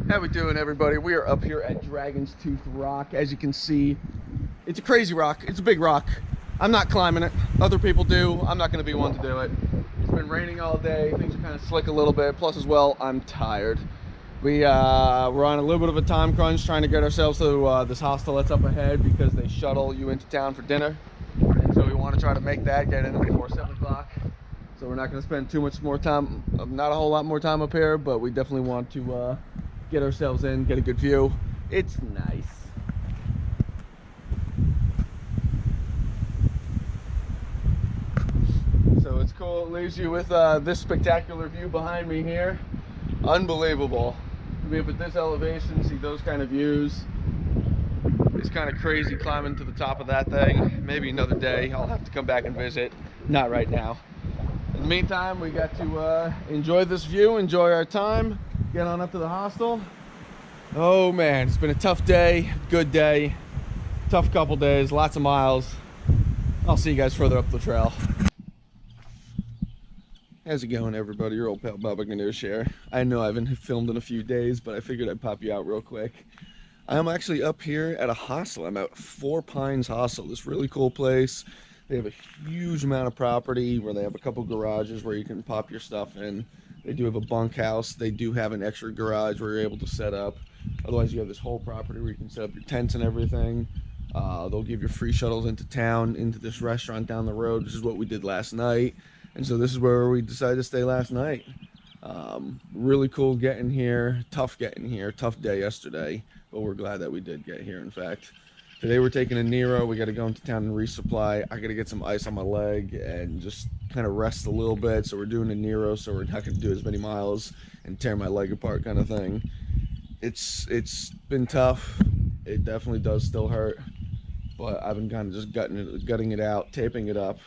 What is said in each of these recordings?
How we doing, everybody? We are up here at Dragon's Tooth Rock. As you can see, it's a crazy rock. It's a big rock. I'm not climbing it. Other people do. I'm not going to be one to do it. It's been raining all day. Things are kind of slick a little bit. Plus, as well, I'm tired. We're on a little bit of a time crunch trying to get ourselves to this hostel that's up ahead because they shuttle you into town for dinner. And so we want to try to make that, get in before 7 o'clock. So we're not going to spend too much more time, not a whole lot more time up here, but we definitely want to get ourselves in, get a good view. It's nice. So it's cool. It leaves you with this spectacular view behind me here. Unbelievable. To be up at this elevation, see those kind of views. It's kind of crazy climbing to the top of that thing. Maybe another day. I'll have to come back and visit. Not right now. In the meantime, we got to enjoy this view, enjoy our time, get on up to the hostel. Oh man, it's been a tough day, good day, tough couple days, lots of miles. I'll see you guys further up the trail. How's it going, everybody? Your old pal Bubba Ganoush here. I know I haven't filmed in a few days, but I figured I'd pop you out real quick. I'm actually up here at a hostel. I'm at Four Pines Hostel, this really cool place. They have a huge amount of property where they have a couple garages where you can pop your stuff in. They do have a bunkhouse. They do have an extra garage where you're able to set up. Otherwise, you have this whole property where you can set up your tents and everything. They'll give you free shuttles into town, into this restaurant down the road. This is what we did last night. And so this is where we decided to stay last night. Really cool getting here. Tough getting here. Tough day yesterday. But we're glad that we did get here, in fact. Today we're taking a Nero. We got to go into town and resupply. I got to get some ice on my leg and just kind of rest a little bit. So we're doing a Nero, so we're not going to do as many miles and tear my leg apart kind of thing. It's been tough. It definitely does still hurt. But I've been kind of just gutting it out, taping it up,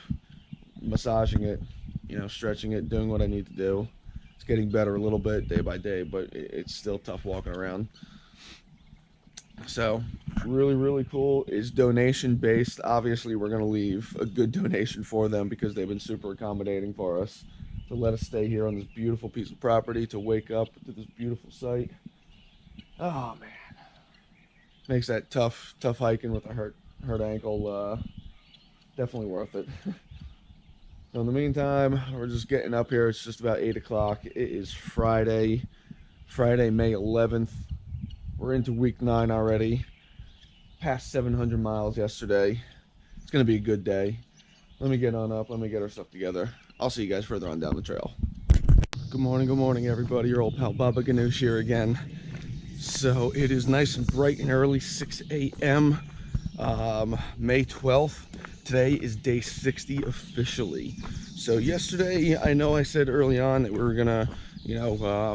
massaging it, you know, stretching it, doing what I need to do. It's getting better a little bit day by day, but it's still tough walking around. So really cool. Is donation based. Obviously we're going to leave a good donation for them because they've been super accommodating for us to let us stay here on this beautiful piece of property, to wake up to this beautiful sight. Oh man, makes that tough hiking with a hurt ankle definitely worth it. So in the meantime, we're just getting up here. It's just about 8 o'clock. It is Friday May 11th. We're into week 9 already. Past 700 miles yesterday. It's gonna be a good day. Let me get on up, let me get our stuff together. I'll see you guys further on down the trail. Good morning everybody. Your old pal Bubba Ganoush here again. So it is nice and bright and early, 6 a.m. May 12th. Today is day 60 officially. So yesterday, I know I said early on that we were gonna,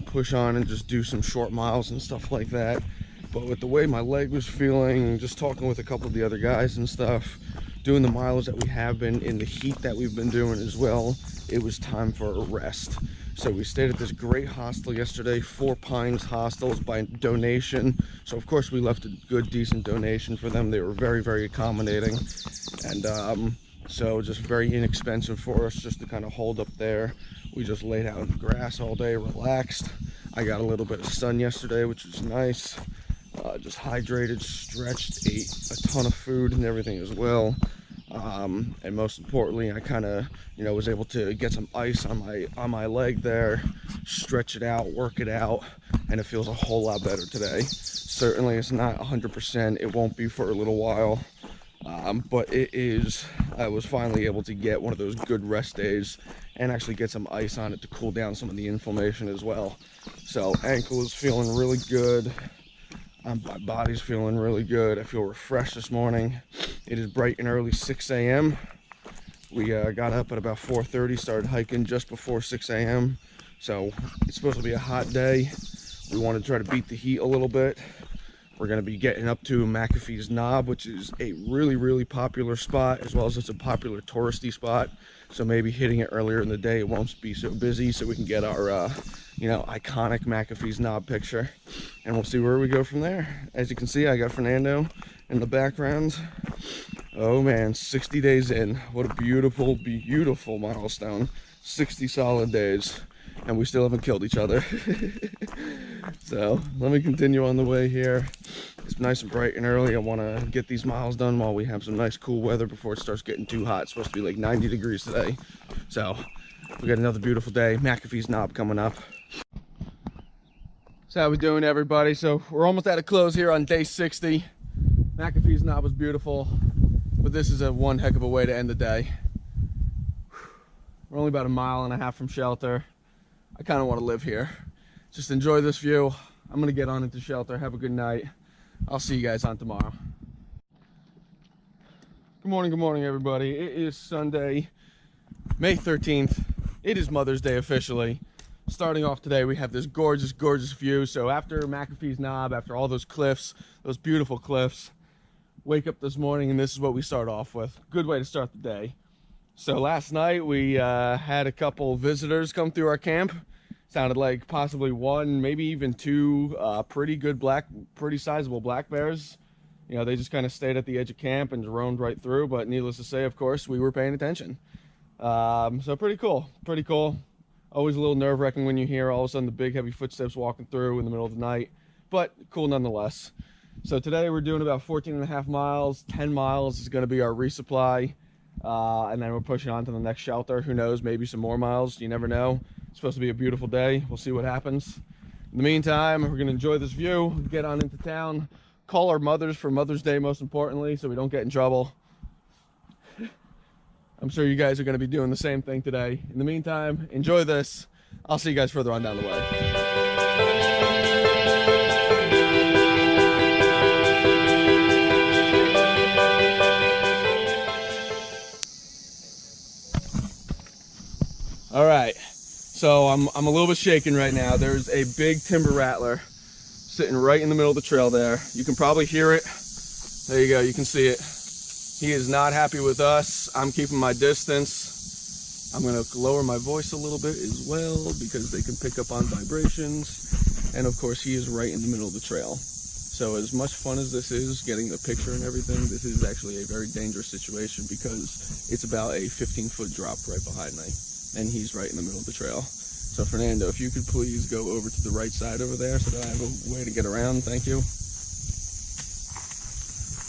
push on and just do some short miles and stuff like that. But with the way my leg was feeling, just talking with a couple of the other guys and stuff, doing the miles that we have been in the heat that we've been doing as well, it was time for a rest. So we stayed at this great hostel yesterday, Four Pines Hostels, by donation. So of course we left a good, decent donation for them. They were very accommodating. And so just very inexpensive for us just to kind of hold up there. We just laid out in the grass all day, relaxed. I got a little bit of sun yesterday, which was nice. Just hydrated, stretched, ate a ton of food and everything as well. And most importantly, I kind of, was able to get some ice on my leg there, stretch it out, work it out, and it feels a whole lot better today. Certainly it's not 100%. It won't be for a little while. But it is, I was finally able to get one of those good rest days and actually get some ice on it to cool down some of the inflammation as well. So ankle is feeling really good. My body's feeling really good. I feel refreshed this morning. It is bright and early, 6 a.m. We got up at about 4:30, started hiking just before 6 a.m. So it's supposed to be a hot day. We want to try to beat the heat a little bit. We're going to be getting up to McAfee's Knob, which is a really popular spot, as well as it's a popular touristy spot. So maybe hitting it earlier in the day, it won't be so busy, so we can get our, iconic McAfee's Knob picture. And we'll see where we go from there. As you can see, I got Fernando in the background. Oh man, 60 days in. What a beautiful milestone. 60 solid days. And we still haven't killed each other. So let me continue on the way here. It's nice and bright and early. I want to get these miles done while we have some nice cool weather before it starts getting too hot. It's supposed to be like 90 degrees today. So we got another beautiful day. McAfee's knob coming up. So how we doing, everybody? So we're almost at a close here on day 60. McAfee's knob was beautiful, but this is one heck of a way to end the day. We're only about 1.5 miles from shelter. I kind of want to live here. Just enjoy this view. I'm gonna get on into shelter. Have a good night. I'll see you guys on tomorrow. Good morning, everybody. It is Sunday, May 13th. It is Mother's Day officially. Starting off today, we have this gorgeous, gorgeous view. So after McAfee's knob, after all those cliffs, those beautiful cliffs, wake up this morning and this is what we start off with. Good way to start the day. So last night we had a couple visitors come through our camp. Sounded like possibly one, maybe even two pretty sizable black bears. You know, they just kind of stayed at the edge of camp and roamed right through, but needless to say, of course, we were paying attention. So pretty cool. Always a little nerve-wracking when you hear all of a sudden the big heavy footsteps walking through in the middle of the night, but cool nonetheless. So today we're doing about 14.5 miles. 10 miles is going to be our resupply, and then we're pushing on to the next shelter. Who knows, maybe some more miles, you never know. It's supposed to be a beautiful day. We'll see what happens. In the meantime, we're going to enjoy this view, get on into town, call our mothers for Mother's Day, most importantly, so we don't get in trouble. I'm sure you guys are going to be doing the same thing today. In the meantime, enjoy this. I'll see you guys further on down the way. All right, so I'm a little bit shaken right now. There's a big timber rattler sitting right in the middle of the trail there. You can probably hear it. There you go, you can see it. He is not happy with us. I'm keeping my distance. I'm gonna lower my voice a little bit as well because they can pick up on vibrations. And of course, he is right in the middle of the trail. So as much fun as this is, getting the picture and everything, this is actually a very dangerous situation because it's about a 15-foot drop right behind me. And he's right in the middle of the trail. So Fernando, if you could please go over to the right side over there so that I have a way to get around, thank you.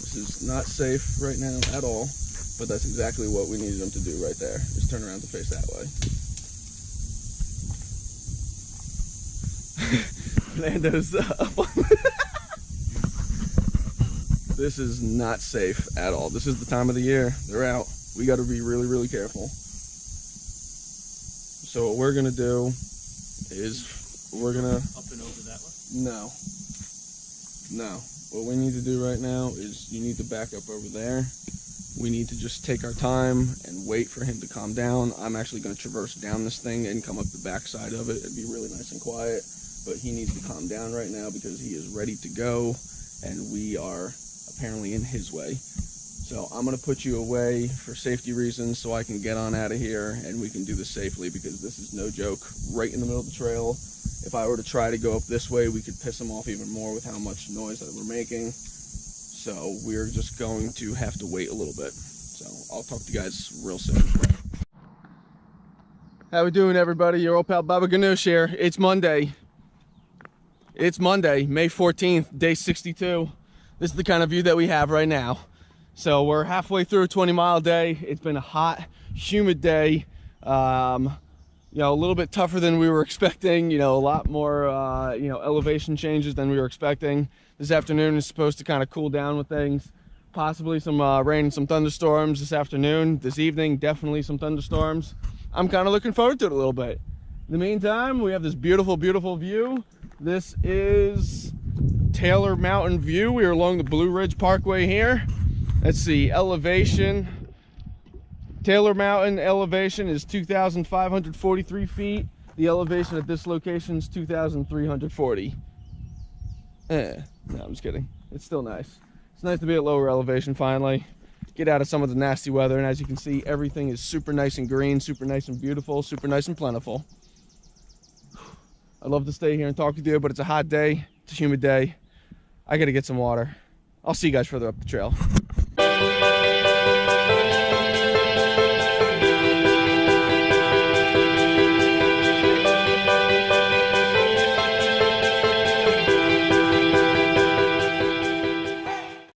This is not safe right now at all, but that's exactly what we needed him to do right there, is turn around to face that way. Fernando's up on This is not safe at all. This is the time of the year. They're out. We got to be really, really careful. So what we're gonna do is we're gonna up and over that way? No. What we need to do right now is you need to back up over there. We need to just take our time and wait for him to calm down. I'm actually gonna traverse down this thing and come up the back side of it. It'd be really nice and quiet, but he needs to calm down right now because he is ready to go and we are apparently in his way. So I'm gonna put you away for safety reasons so I can get on out of here and we can do this safely because this is no joke, right in the middle of the trail. If I were to try to go up this way, we could piss him off even more with how much noise that we're making. So we're just going to have to wait a little bit. So I'll talk to you guys real soon. How we doing, everybody? Your old pal Baba Ganoush here. It's Monday. It's Monday, May 14th, day 62. This is the kind of view that we have right now. So we're halfway through a 20-mile day. It's been a hot, humid day. You know, a little bit tougher than we were expecting. You know, a lot more, you know, elevation changes than we were expecting. This afternoon is supposed to kind of cool down with things. Possibly some rain and some thunderstorms this afternoon. This evening, definitely some thunderstorms. I'm kind of looking forward to it a little bit. In the meantime, we have this beautiful, beautiful view. This is Taylor Mountain View. We are along the Blue Ridge Parkway here. Let's see, elevation. Taylor Mountain elevation is 2,543 feet. The elevation at this location is 2,340. No, I'm just kidding. It's still nice. It's nice to be at lower elevation finally. Get out of some of the nasty weather, and as you can see, everything is super nice and green, super nice and beautiful, super nice and plentiful. I'd love to stay here and talk with you, but it's a hot day. It's a humid day. I gotta get some water. I'll see you guys further up the trail.